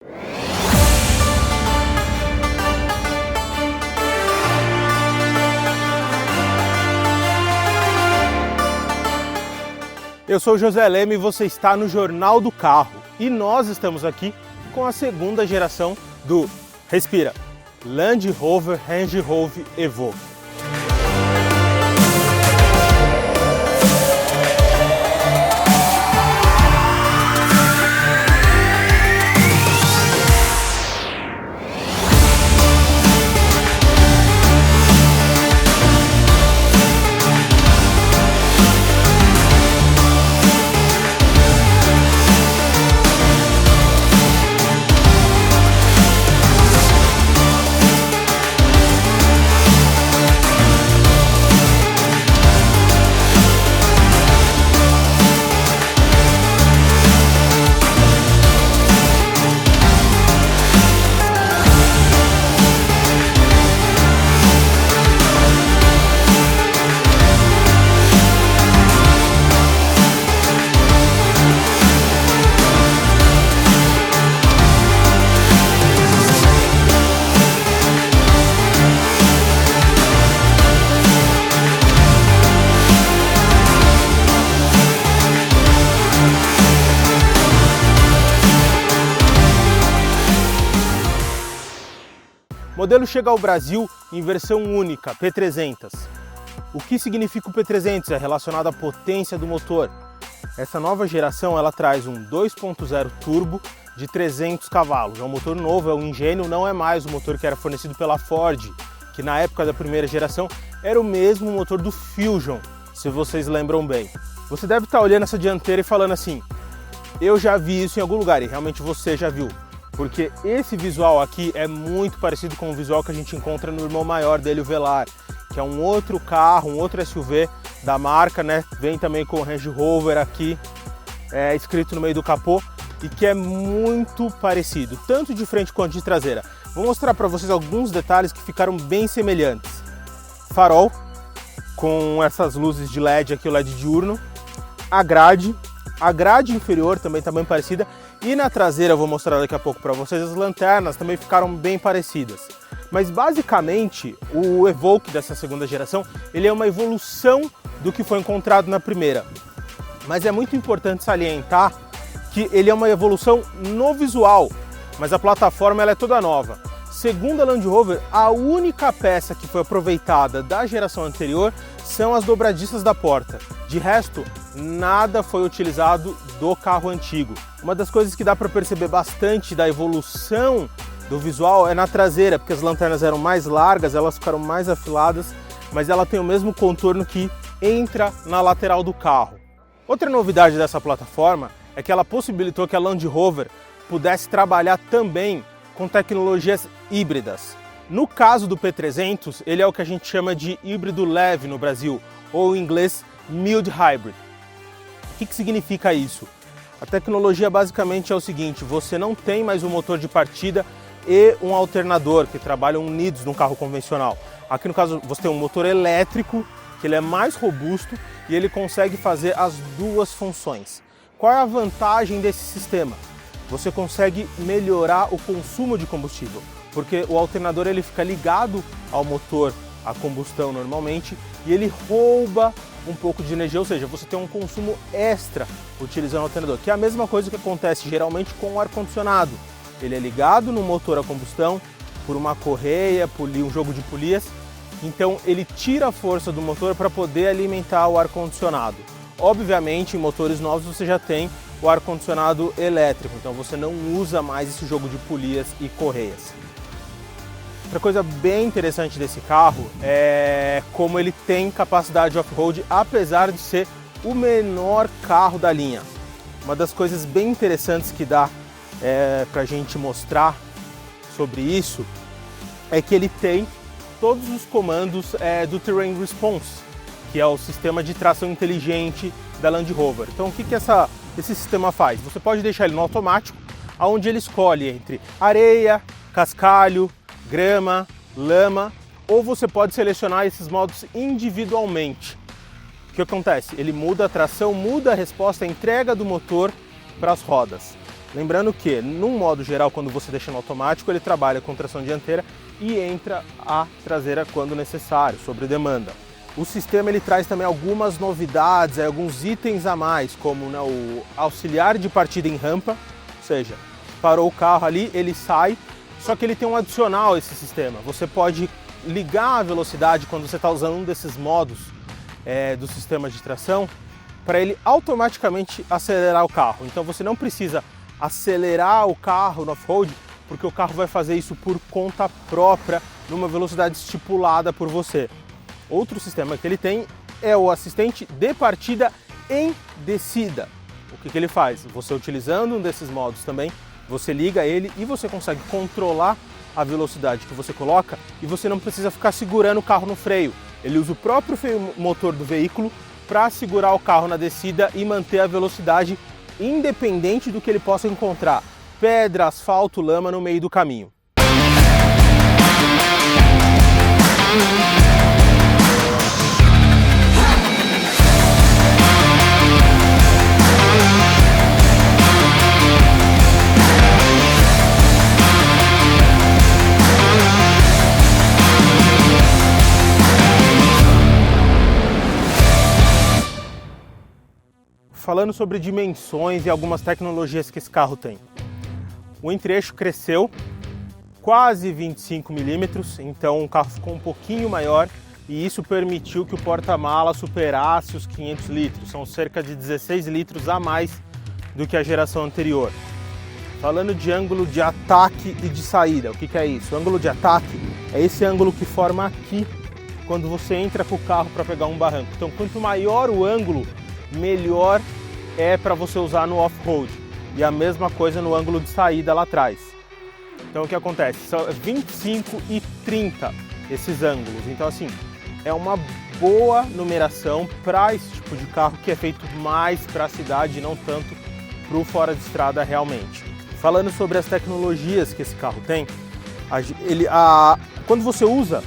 Eu sou o José Leme e você está no Jornal do Carro. E nós estamos aqui com a segunda geração do, respira, Land Rover Range Rover Evoque. O modelo chega ao Brasil em versão única, P300. O que significa o P300? É relacionado à potência do motor. Essa nova geração ela traz um 2.0 turbo de 300 cavalos. É um motor novo, é um Ingênio, não é mais o motor que era fornecido pela Ford, que na época da primeira geração era o mesmo motor do Fusion, se vocês lembram bem. Você deve estar olhando essa dianteira e falando assim, eu já vi isso em algum lugar, e realmente você já viu. Porque esse visual aqui é muito parecido com o visual que a gente encontra no irmão maior dele, o Velar, que é um outro carro, um outro SUV da marca, né? Vem também com o Range Rover aqui, escrito no meio do capô, e que é muito parecido, tanto de frente quanto de traseira. Vou mostrar para vocês alguns detalhes que ficaram bem semelhantes. Farol, com essas luzes de LED aqui, o LED diurno, a grade inferior também está bem parecida, e na traseira, eu vou mostrar daqui a pouco para vocês, as lanternas também ficaram bem parecidas. Mas basicamente, o Evoque dessa segunda geração, ele é uma evolução do que foi encontrado na primeira. Mas é muito importante salientar que ele é uma evolução no visual, mas a plataforma ela é toda nova. Segundo a Land Rover, a única peça que foi aproveitada da geração anterior são as dobradiças da porta. De resto, nada foi utilizado do carro antigo. Uma das coisas que dá para perceber bastante da evolução do visual é na traseira, porque as lanternas eram mais largas, elas ficaram mais afiladas, mas ela tem o mesmo contorno que entra na lateral do carro. Outra novidade dessa plataforma é que ela possibilitou que a Land Rover pudesse trabalhar também com tecnologias híbridas. No caso do P300, ele é o que a gente chama de híbrido leve no Brasil, ou em inglês Mild Hybrid. O que significa isso? A tecnologia basicamente é o seguinte, você não tem mais um motor de partida e um alternador que trabalham unidos num carro convencional. Aqui no caso você tem um motor elétrico, que ele é mais robusto e ele consegue fazer as duas funções. Qual é a vantagem desse sistema? Você consegue melhorar o consumo de combustível, porque o alternador ele fica ligado ao motor a combustão normalmente e ele rouba um pouco de energia, ou seja, você tem um consumo extra utilizando o alternador, que é a mesma coisa que acontece geralmente com o ar-condicionado. Ele é ligado no motor a combustão por uma correia, por um jogo de polias, então ele tira a força do motor para poder alimentar o ar-condicionado. Obviamente, em motores novos você já tem o ar-condicionado elétrico, então você não usa mais esse jogo de polias e correias. Outra coisa bem interessante desse carro é como ele tem capacidade off-road, apesar de ser o menor carro da linha. Uma das coisas bem interessantes que dá para a gente mostrar sobre isso é que ele tem todos os comandos do Terrain Response, que é o sistema de tração inteligente da Land Rover. Então o que esse sistema faz? Você pode deixar ele no automático, onde ele escolhe entre areia, cascalho, grama, lama, ou você pode selecionar esses modos individualmente. O que acontece? Ele muda a tração, muda a resposta, a entrega do motor para as rodas. Lembrando que, num modo geral, quando você deixa no automático, ele trabalha com tração dianteira e entra a traseira quando necessário, sobre demanda. O sistema ele traz também algumas novidades, alguns itens a mais, como o auxiliar de partida em rampa, ou seja, parou o carro ali, ele sai, só que ele tem um adicional esse sistema. Você pode ligar a velocidade quando você está usando um desses modos do sistema de tração, para ele automaticamente acelerar o carro. Então você não precisa acelerar o carro no off-road, porque o carro vai fazer isso por conta própria, numa velocidade estipulada por você. Outro sistema que ele tem é o assistente de partida em descida. O que ele faz? Você utilizando um desses modos também, você liga ele e você consegue controlar a velocidade que você coloca e você não precisa ficar segurando o carro no freio. Ele usa o próprio freio motor do veículo para segurar o carro na descida e manter a velocidade independente do que ele possa encontrar. Pedra, asfalto, lama no meio do caminho. Falando sobre dimensões e algumas tecnologias que esse carro tem. O entre-eixo cresceu quase 25 milímetros, então o carro ficou um pouquinho maior e isso permitiu que o porta-mala superasse os 500 litros. São cerca de 16 litros a mais do que a geração anterior. Falando de ângulo de ataque e de saída, o que é isso? O ângulo de ataque é esse ângulo que forma aqui quando você entra com o carro para pegar um barranco. Então quanto maior o ângulo, melhor é para você usar no off-road. E a mesma coisa no ângulo de saída lá atrás. Então o que acontece? São 25 e 30 esses ângulos. Então assim, é uma boa numeração para esse tipo de carro que é feito mais para a cidade e não tanto para o fora de estrada realmente. Falando sobre as tecnologias que esse carro tem, quando você usa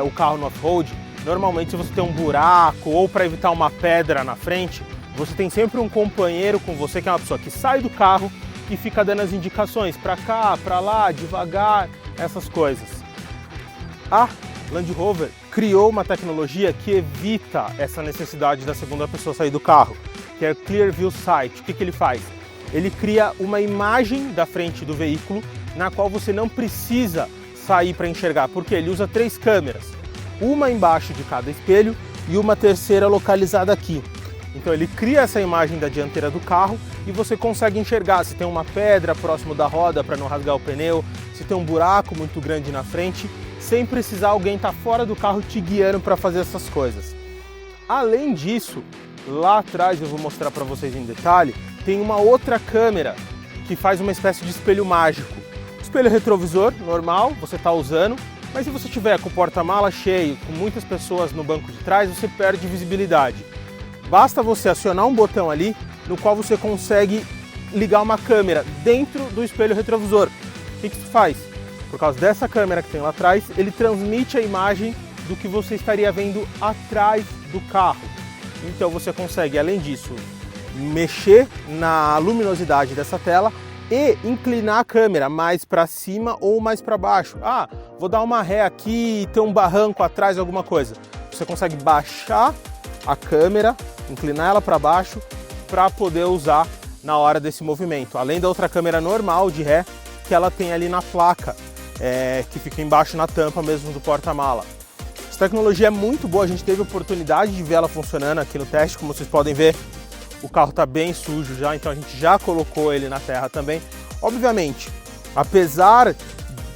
o carro no off-road, normalmente se você tem um buraco ou para evitar uma pedra na frente, você tem sempre um companheiro com você, que é uma pessoa que sai do carro e fica dando as indicações para cá, para lá, devagar, essas coisas. A Land Rover criou uma tecnologia que evita essa necessidade da segunda pessoa sair do carro, que é o Clear View Sight. O que ele faz? Ele cria uma imagem da frente do veículo na qual você não precisa sair para enxergar, porque ele usa 3 câmeras, uma embaixo de cada espelho e uma terceira localizada aqui. Então ele cria essa imagem da dianteira do carro e você consegue enxergar se tem uma pedra próximo da roda para não rasgar o pneu, se tem um buraco muito grande na frente, sem precisar alguém estar fora do carro te guiando para fazer essas coisas. Além disso, lá atrás eu vou mostrar para vocês em detalhe, tem uma outra câmera que faz uma espécie de espelho mágico. Espelho retrovisor normal, você está usando, mas se você tiver com o porta-mala cheio, com muitas pessoas no banco de trás, você perde visibilidade. Basta você acionar um botão ali, no qual você consegue ligar uma câmera dentro do espelho retrovisor. O que isso faz? Por causa dessa câmera que tem lá atrás, ele transmite a imagem do que você estaria vendo atrás do carro. Então você consegue, além disso, mexer na luminosidade dessa tela e inclinar a câmera mais para cima ou mais para baixo. Ah, vou dar uma ré aqui, tem um barranco atrás, alguma coisa. Você consegue baixar a câmera, inclinar ela para baixo para poder usar na hora desse movimento. Além da outra câmera normal de ré que ela tem ali na placa, que fica embaixo na tampa mesmo do porta-mala. Essa tecnologia é muito boa, a gente teve a oportunidade de ver ela funcionando aqui no teste, como vocês podem ver. O carro está bem sujo já, então a gente já colocou ele na terra também. Obviamente, apesar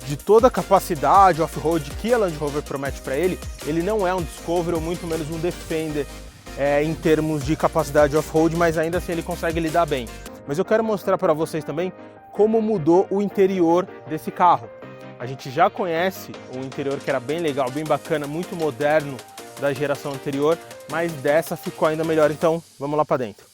de toda a capacidade off-road que a Land Rover promete para ele, ele não é um Discovery ou muito menos um Defender em termos de capacidade off-road, mas ainda assim ele consegue lidar bem. Mas eu quero mostrar para vocês também como mudou o interior desse carro. A gente já conhece o interior que era bem legal, bem bacana, muito moderno da geração anterior, mas dessa ficou ainda melhor, então vamos lá para dentro.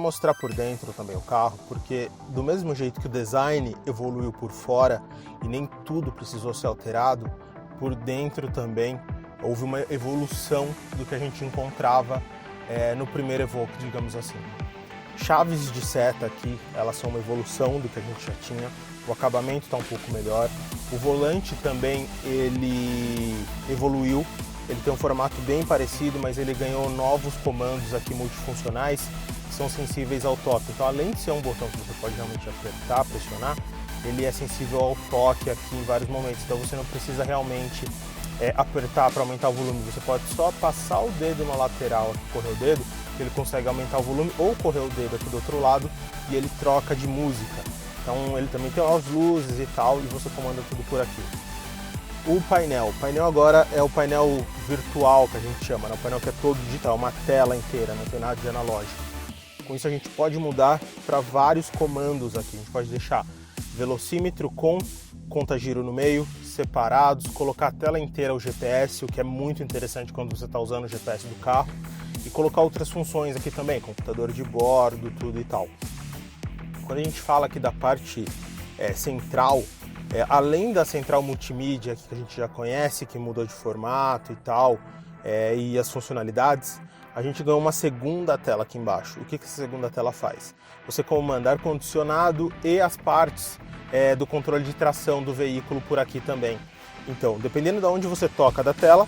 mostrar por dentro também o carro, porque do mesmo jeito que o design evoluiu por fora e nem tudo precisou ser alterado, por dentro também houve uma evolução do que a gente encontrava no primeiro Evoque, digamos assim. Chaves de seta aqui, elas são uma evolução do que a gente já tinha, o acabamento está um pouco melhor, o volante também ele evoluiu, ele tem um formato bem parecido, mas ele ganhou novos comandos aqui multifuncionais que são sensíveis ao toque. Então, além de ser um botão que você pode realmente apertar, pressionar, ele é sensível ao toque aqui em vários momentos. Então, você não precisa realmente apertar para aumentar o volume. Você pode só passar o dedo na lateral, aqui, correr o dedo, que ele consegue aumentar o volume, ou correr o dedo aqui do outro lado e ele troca de música. Então, ele também tem as luzes e tal, e você comanda tudo por aqui. O painel agora é o painel virtual que a gente chama, né? O painel que é todo digital, uma tela inteira, não tem nada de analógico. Com isso a gente pode mudar para vários comandos aqui, a gente pode deixar velocímetro com conta-giro no meio, separados, colocar a tela inteira o GPS, o que é muito interessante quando você está usando o GPS do carro, e colocar outras funções aqui também, computador de bordo, tudo e tal. Quando a gente fala aqui da parte central, além da central multimídia que a gente já conhece, que mudou de formato e tal, e as funcionalidades, a gente ganhou uma segunda tela aqui embaixo. O que essa segunda tela faz? Você comanda ar-condicionado e as partes do controle de tração do veículo por aqui também. Então, dependendo de onde você toca da tela,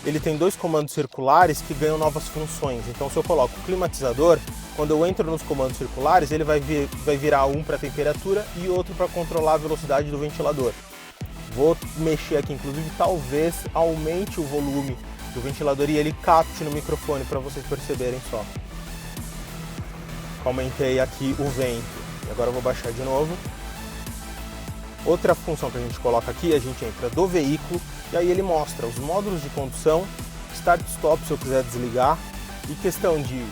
ele tem dois comandos circulares que ganham novas funções. Então, se eu coloco o climatizador, quando eu entro nos comandos circulares, ele vai virar um para temperatura e outro para controlar a velocidade do ventilador. Vou mexer aqui, inclusive, talvez aumente o volume do ventilador e ele capte no microfone para vocês perceberem só. Aumentei aqui o vento. E agora eu vou baixar de novo. Outra função que a gente coloca aqui, a gente entra do veículo e aí ele mostra os módulos de condução, start-stop se eu quiser desligar, e questão de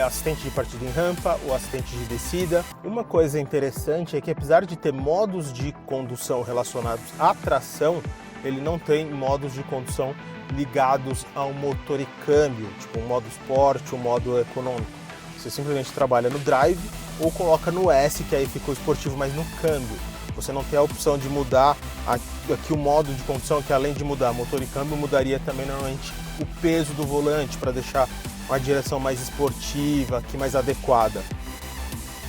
assistente de partida em rampa, o assistente de descida. Uma coisa interessante é que apesar de ter modos de condução relacionados à tração, ele não tem modos de condução ligados ao motor e câmbio, tipo um modo esporte, um modo econômico. Você simplesmente trabalha no drive ou coloca no S, que aí fica o esportivo, mas no câmbio. Você não tem a opção de mudar aqui o modo de condução, que além de mudar motor e câmbio, mudaria também normalmente o peso do volante para deixar uma direção mais esportiva, aqui mais adequada.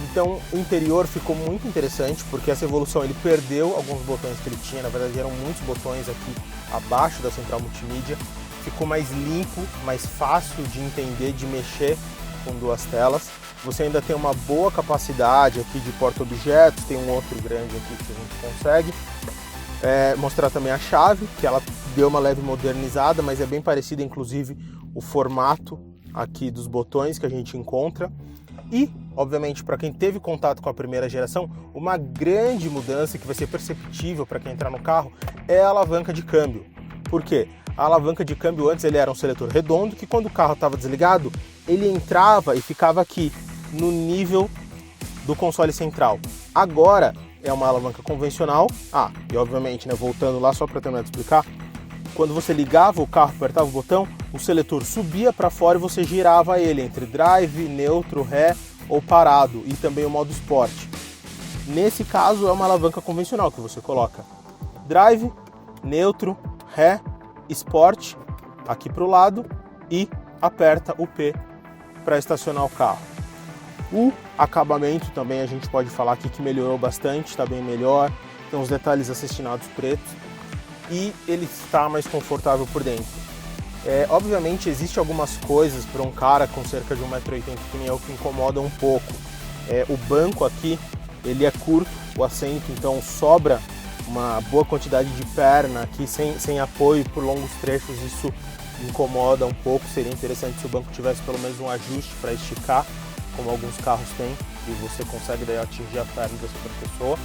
Então o interior ficou muito interessante, porque essa evolução ele perdeu alguns botões que ele tinha, na verdade eram muitos botões aqui abaixo da central multimídia, ficou mais limpo, mais fácil de entender, de mexer com duas telas. Você ainda tem uma boa capacidade aqui de porta-objetos, tem um outro grande aqui que a gente consegue. Mostrar também a chave, que ela deu uma leve modernizada, mas é bem parecida, inclusive, o formato aqui dos botões que a gente encontra. E, obviamente, para quem teve contato com a primeira geração, uma grande mudança que vai ser perceptível para quem entrar no carro é a alavanca de câmbio. Por quê? A alavanca de câmbio antes ele era um seletor redondo que quando o carro estava desligado, ele entrava e ficava aqui no nível do console central. Agora é uma alavanca convencional. E obviamente, voltando lá só para terminar de explicar, quando você ligava o carro, apertava o botão, o seletor subia para fora e você girava ele entre drive, neutro, ré ou parado, e também o modo esporte. Nesse caso é uma alavanca convencional que você coloca drive, neutro, ré, esporte aqui para o lado e aperta o P para estacionar o carro. O acabamento também a gente pode falar aqui que melhorou bastante, está bem melhor, tem uns detalhes acetinados pretos e ele está mais confortável por dentro. Obviamente existe algumas coisas para um cara com cerca de 1,80 m que nem eu que incomoda um pouco. O banco aqui ele é curto, o assento, então sobra uma boa quantidade de perna aqui sem apoio por longos trechos, isso incomoda um pouco. Seria interessante se o banco tivesse pelo menos um ajuste para esticar, como alguns carros têm, e você consegue daí atingir a perna dessa outra pessoa.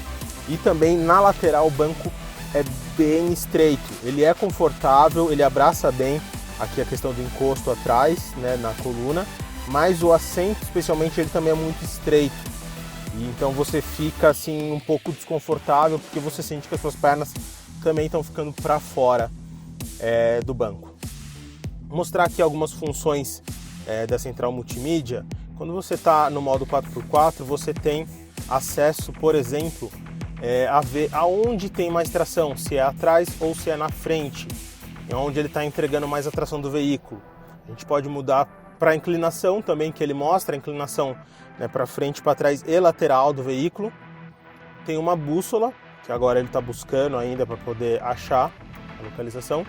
E também na lateral o banco é bem estreito, ele é confortável, ele abraça bem aqui a questão do encosto atrás, na coluna, mas o assento especialmente ele também é muito estreito, e então você fica assim um pouco desconfortável porque você sente que as suas pernas também estão ficando para fora do banco. Vou mostrar aqui algumas funções da central multimídia. Quando você está no modo 4x4, você tem acesso, por exemplo, a ver aonde tem mais tração, se é atrás ou se é na frente, onde ele está entregando mais a tração do veículo. A gente pode mudar para a inclinação também, que ele mostra a inclinação, né, para frente, para trás e lateral do veículo. Tem uma bússola, que agora ele está buscando ainda para poder achar a localização.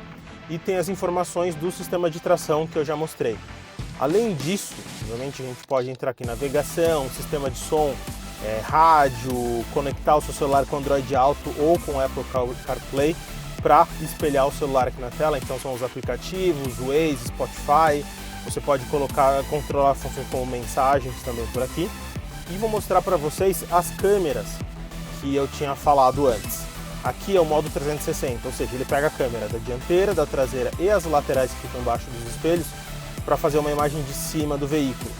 E tem as informações do sistema de tração que eu já mostrei. Além disso, obviamente a gente pode entrar aqui em navegação, sistema de som, rádio, conectar o seu celular com Android Auto ou com Apple CarPlay para espelhar o celular aqui na tela. Então são os aplicativos, Waze, Spotify. Você pode controlar funções como mensagens também por aqui. E vou mostrar para vocês as câmeras que eu tinha falado antes. Aqui é o modo 360, ou seja, ele pega a câmera da dianteira, da traseira e as laterais que ficam embaixo dos espelhos para fazer uma imagem de cima do veículo.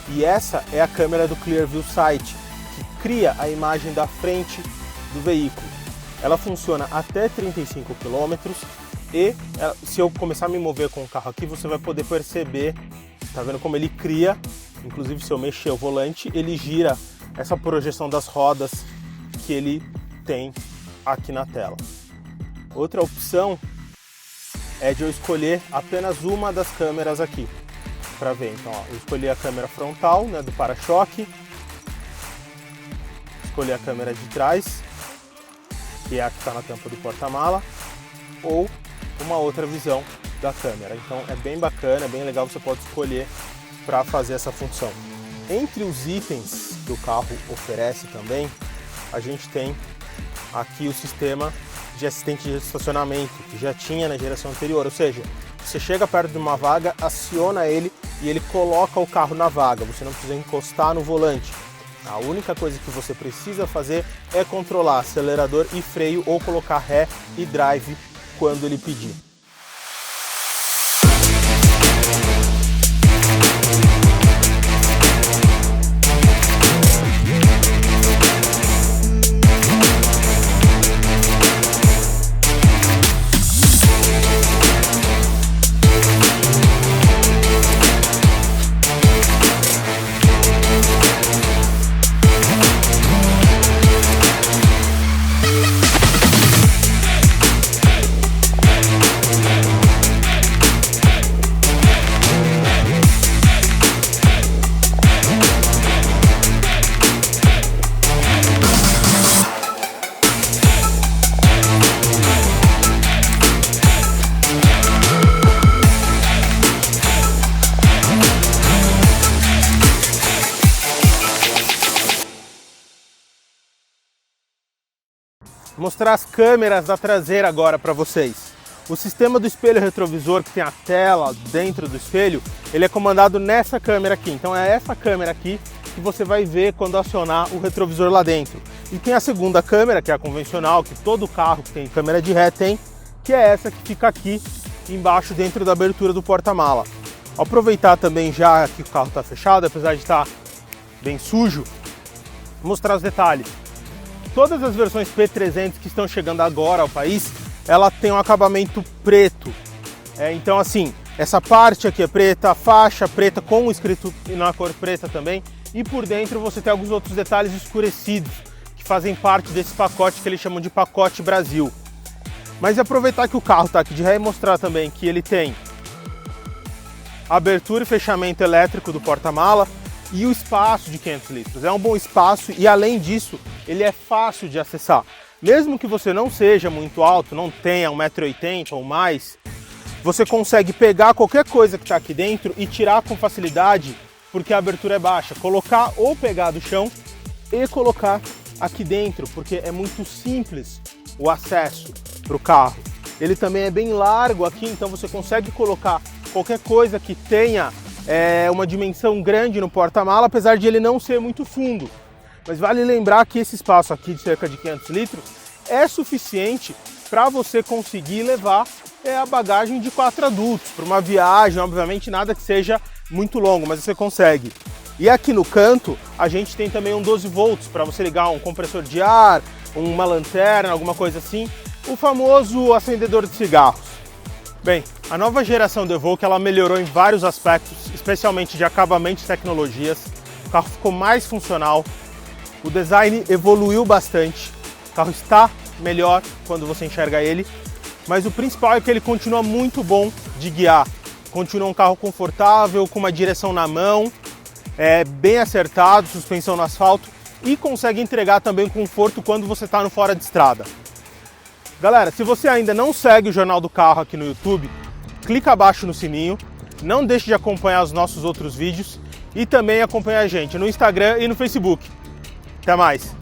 E essa é a câmera do Clearview Sight, que cria a imagem da frente do veículo. Ela funciona até 35 km e se eu começar a me mover com o carro aqui, você vai poder perceber, tá vendo como ele cria, inclusive se eu mexer o volante, ele gira essa projeção das rodas que ele tem aqui na tela. Outra opção é de eu escolher apenas uma das câmeras aqui para ver. Então, ó, eu escolhi a câmera frontal, né, do para-choque, escolhi a câmera de trás, que é a que está na tampa do porta-mala, ou uma outra visão da câmera. Então é bem bacana, é bem legal, você pode escolher para fazer essa função. Entre os itens que o carro oferece também, a gente tem aqui o sistema de assistente de estacionamento, que já tinha na geração anterior, ou seja, você chega perto de uma vaga, aciona ele e ele coloca o carro na vaga, você não precisa encostar no volante. A única coisa que você precisa fazer é controlar acelerador e freio ou colocar ré e drive quando ele pedir. Vou mostrar as câmeras da traseira agora para vocês. O sistema do espelho retrovisor, que tem a tela dentro do espelho, ele é comandado nessa câmera aqui. Então é essa câmera aqui que você vai ver quando acionar o retrovisor lá dentro. E tem a segunda câmera, que é a convencional, que todo carro que tem câmera de ré tem, que é essa que fica aqui embaixo dentro da abertura do porta-mala. Aproveitar também já que o carro está fechado, apesar de estar bem sujo, mostrar os detalhes. Todas as versões P300 que estão chegando agora ao país, ela tem um acabamento preto. Então assim, essa parte aqui é preta, a faixa preta com o escrito na cor preta também. E por dentro você tem alguns outros detalhes escurecidos, que fazem parte desse pacote que eles chamam de pacote Brasil. Mas aproveitar que o carro está aqui de ré e mostrar também que ele tem abertura e fechamento elétrico do porta-mala, e o espaço de 500 litros. É um bom espaço e, além disso, ele é fácil de acessar. Mesmo que você não seja muito alto, não tenha 1,80 m ou mais, você consegue pegar qualquer coisa que está aqui dentro e tirar com facilidade, porque a abertura é baixa. Colocar ou pegar do chão e colocar aqui dentro, porque é muito simples o acesso para o carro. Ele também é bem largo aqui, então você consegue colocar qualquer coisa que tenha uma dimensão grande no porta-mala, apesar de ele não ser muito fundo. Mas vale lembrar que esse espaço aqui de cerca de 500 litros é suficiente para você conseguir levar a bagagem de 4 adultos para uma viagem, obviamente nada que seja muito longo, mas você consegue. E aqui no canto a gente tem também um 12 volts para você ligar um compressor de ar, uma lanterna, alguma coisa assim, o famoso acendedor de cigarros. Bem, a nova geração do Evoque ela melhorou em vários aspectos, especialmente de acabamento e tecnologias. O carro ficou mais funcional, o design evoluiu bastante, o carro está melhor quando você enxerga ele, mas o principal é que ele continua muito bom de guiar. Continua um carro confortável, com uma direção na mão, bem acertado, suspensão no asfalto e consegue entregar também conforto quando você está no fora de estrada. Galera, se você ainda não segue o Jornal do Carro aqui no YouTube, clica abaixo no sininho, não deixe de acompanhar os nossos outros vídeos e também acompanha a gente no Instagram e no Facebook. Até mais!